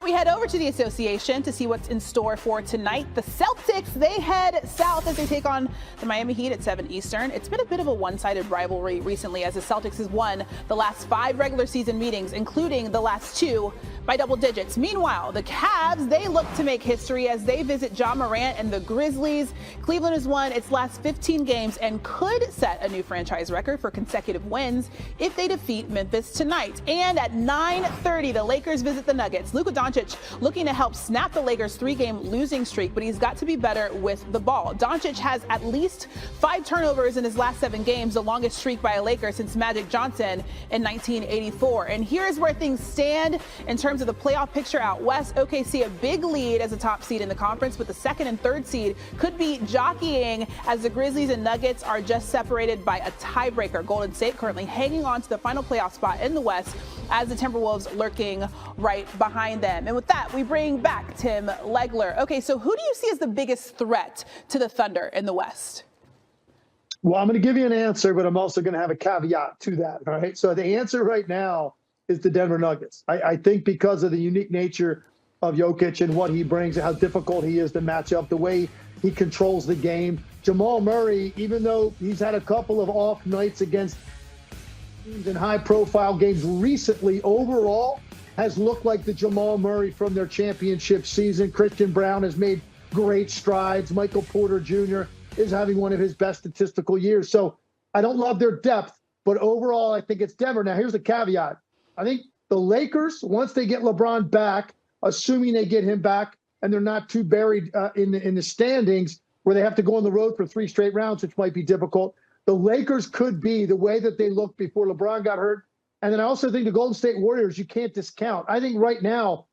We head over to the association to see what's in store for tonight. The Celtics, they head south as they take on the Miami Heat at 7 Eastern. It's been a bit of a one-sided rivalry recently as the Celtics has won the last 5 regular season meetings, including the last 2 by double digits. Meanwhile, the Cavs, they look to make history as they visit Ja Morant and the Grizzlies. Cleveland has won its last 15 games and could set a new franchise record for consecutive wins if they defeat Memphis tonight. And at 9:30, the Lakers visit the Nuggets. Luka Doncic looking to help snap the Lakers' 3-game losing streak, but he's got to be better with the ball. Doncic has at least 5 turnovers in his last 7 games, the longest streak by a Laker since Magic Johnson in 1984. And here's where things stand in terms of the playoff picture out west. OKC a big lead as a top seed in the conference, but the 2nd and 3rd seed could be jockeying as the Grizzlies and Nuggets are just separated by a tiebreaker. Golden State currently hanging on to the final playoff spot in the west as the Timberwolves lurking right behind them. And with that, we bring back Tim Legler. Okay, so who do you see as the biggest threat to the Thunder in the West? Well, I'm going to give you an answer, but I'm also going to have a caveat to that. All right. So the answer right now is the Denver Nuggets. I think because of the unique nature of Jokic and what he brings and how difficult he is to match up, the way he controls the game. Jamal Murray, even though he's had a couple of off nights against teams in high-profile games recently, overall has looked like the Jamal Murray from their championship season. Christian Brown has made great strides. Michael Porter Jr. is having one of his best statistical years. So I don't love their depth, but overall I think it's Denver. Now, here's the caveat. I think the Lakers, once they get LeBron back, assuming they get him back and they're not too buried in the standings where they have to go on the road for 3 straight rounds, which might be difficult, the Lakers could be the way that they looked before LeBron got hurt. And then I also think the Golden State Warriors, you can't discount. I think right now,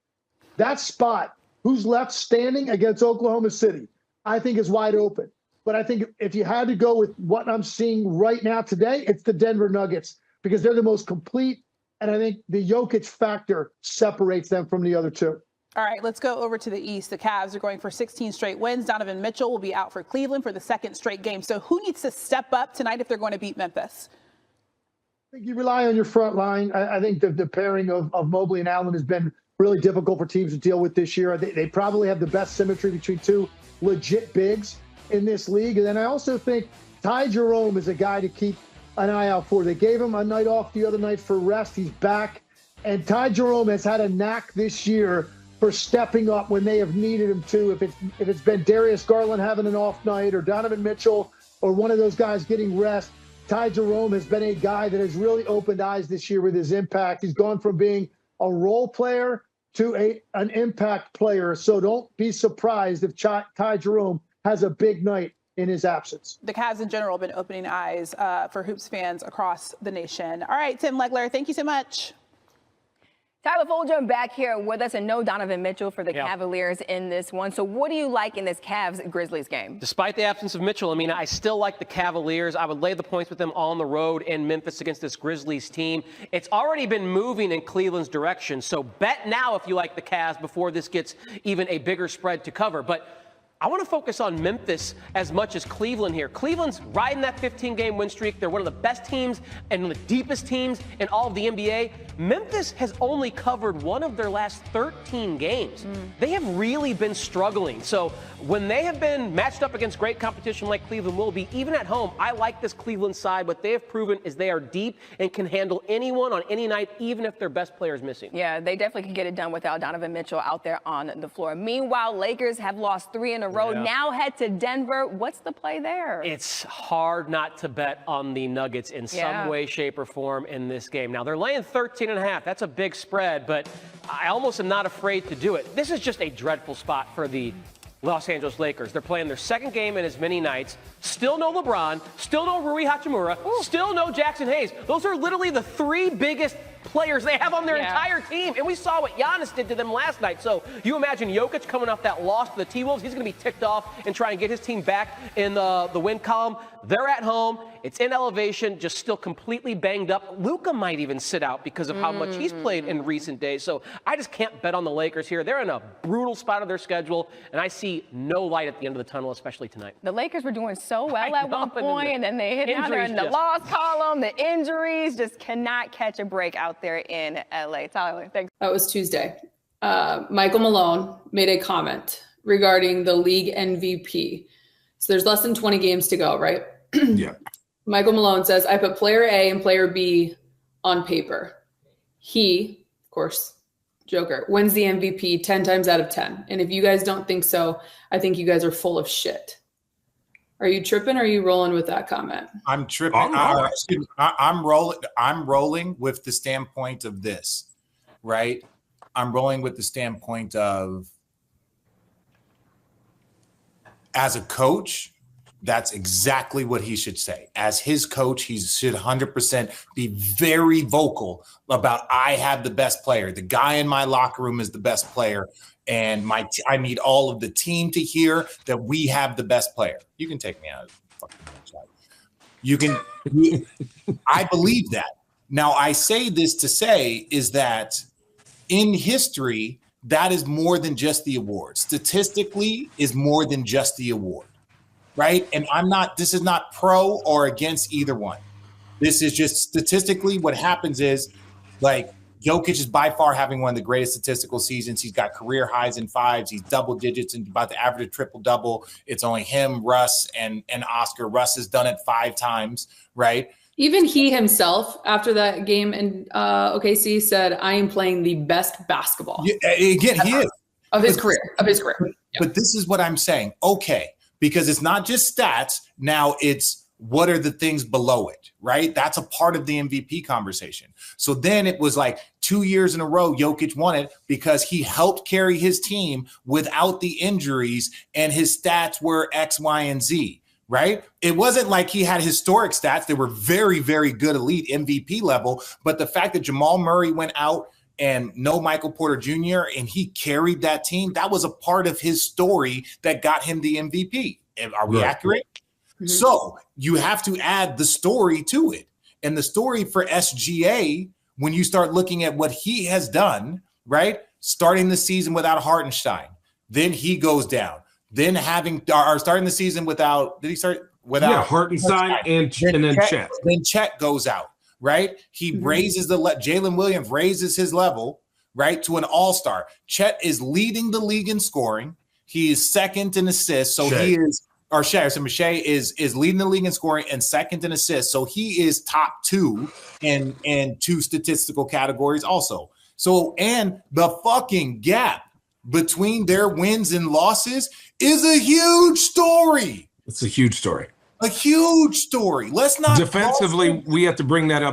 that spot, who's left standing against Oklahoma City, I think is wide open. But I think if you had to go with what I'm seeing right now today, it's the Denver Nuggets because they're the most complete. And I think the Jokic factor separates them from the other two. All right, let's go over to the East. The Cavs are going for 16 straight wins. Donovan Mitchell will be out for Cleveland for the 2nd straight game. So who needs to step up tonight if they're going to beat Memphis? I think you rely on your front line. I think the pairing of Mobley and Allen has been really difficult for teams to deal with this year. They probably have the best symmetry between 2 legit bigs in this league. And then I also think Ty Jerome is a guy to keep an eye out for. They gave him a night off the other night for rest. He's back. And Ty Jerome has had a knack this year for stepping up when they have needed him to. If it's been Darius Garland having an off night or Donovan Mitchell or one of those guys getting rest, Ty Jerome has been a guy that has really opened eyes this year with his impact. He's gone from being a role player to an impact player. So don't be surprised if Ty Jerome has a big night in his absence. The Cavs in general have been opening eyes for hoops fans across the nation. All right, Tim Legler, thank you so much. Tyler Fulgham back here with us, and no Donovan Mitchell for the Cavaliers in this one. So what do you like in this Cavs-Grizzlies game? Despite the absence of Mitchell, I mean, I still like the Cavaliers. I would lay the points with them on the road in Memphis against this Grizzlies team. It's already been moving in Cleveland's direction, so bet now if you like the Cavs before this gets even a bigger spread to cover. But I want to focus on Memphis as much as Cleveland here. Cleveland's riding that 15-game win streak. They're one of the best teams and the deepest teams in all of the NBA. Memphis has only covered one of their last 13 games. They have really been struggling. So when they have been matched up against great competition like Cleveland will be, even at home, I like this Cleveland side. What they have proven is they are deep and can handle anyone on any night, even if their best player is missing. Yeah, they definitely can get it done without Donovan Mitchell out there on the floor. Meanwhile, Lakers have lost 3 in a road. Now head to Denver. What's the play there? It's hard not to bet on the Nuggets in some way, shape, or form in this game. Now, they're laying 13.5. That's a big spread, but I almost am not afraid to do it. This is just a dreadful spot for the Los Angeles Lakers. They're playing their 2nd game in as many nights. Still no LeBron. Still no Rui Hachimura. Still no Jackson Hayes. Those are literally the 3 biggest players they have on their entire team. And we saw what Giannis did to them last night. So you imagine Jokic coming off that loss to the T-Wolves. He's going to be ticked off and try and get his team back in the win column. They're at home. It's in elevation, just still completely banged up. Luka might even sit out because of how much he's played in recent days. So I just can't bet on the Lakers here. They're in a brutal spot of their schedule, and I see no light at the end of the tunnel, especially tonight. The Lakers were doing so well at one point, and then they hit down there in the loss column. The injuries just cannot catch a break out there in LA. Tyler, thanks. That was Tuesday. Michael Malone made a comment regarding the league MVP. So there's less than 20 games to go, right? Yeah. Michael Malone says, I put player A and player B on paper. He, of course, Joker, wins the MVP 10 times out of 10. And if you guys don't think so, I think you guys are full of shit. Are you tripping or are you rolling with that comment? I'm tripping. I'm rolling with the standpoint of this, right? I'm rolling with the standpoint of, as a coach, that's exactly what he should say. As his coach, he should 100% be very vocal about, I have the best player. The guy in my locker room is the best player. And I need all of the team to hear that we have the best player. You can take me out of the fucking chat. You can. I believe that. Now, I say this to say is that in history, that is more than just the award. Statistically, is more than just the award, right? And this is not pro or against either one. This is just statistically what happens is, like, Jokic is by far having one of the greatest statistical seasons. He's got career highs in fives. He's double digits and about to average a triple-double. It's only him, Russ, and Oscar. Russ has done it 5 times, right? Even he himself, after that game in OKC, said, I am playing the best basketball. Yeah, again, he is. Of his career. Yeah. But this is what I'm saying. Okay, because it's not just stats. Now it's what are the things below it, right? That's a part of the MVP conversation. So then it was like 2 years in a row, Jokic won it because he helped carry his team without the injuries and his stats were X, Y, and Z, right? It wasn't like he had historic stats. They were very, very good elite MVP level. But the fact that Jamal Murray went out and no Michael Porter Jr. and he carried that team, that was a part of his story that got him the MVP. Are we accurate? Mm-hmm. So you have to add the story to it. And the story for SGA, when you start looking at what he has done, right? Starting the season without Hartenstein, then he goes down. Then starting the season without, did he start without? Yeah, Hartenstein and then Chet. Then Chet goes out, right? He raises Jalen Williams raises his level, right, to an all-star. Chet is leading the league in scoring. He is second in assists. So he is, or Shea is leading the league in scoring and second in assists. So he is top 2 in 2 statistical categories also. So, and the fucking gap between their wins and losses is a huge story. It's a huge story. A huge story. Let's not defensively. We have to bring that up.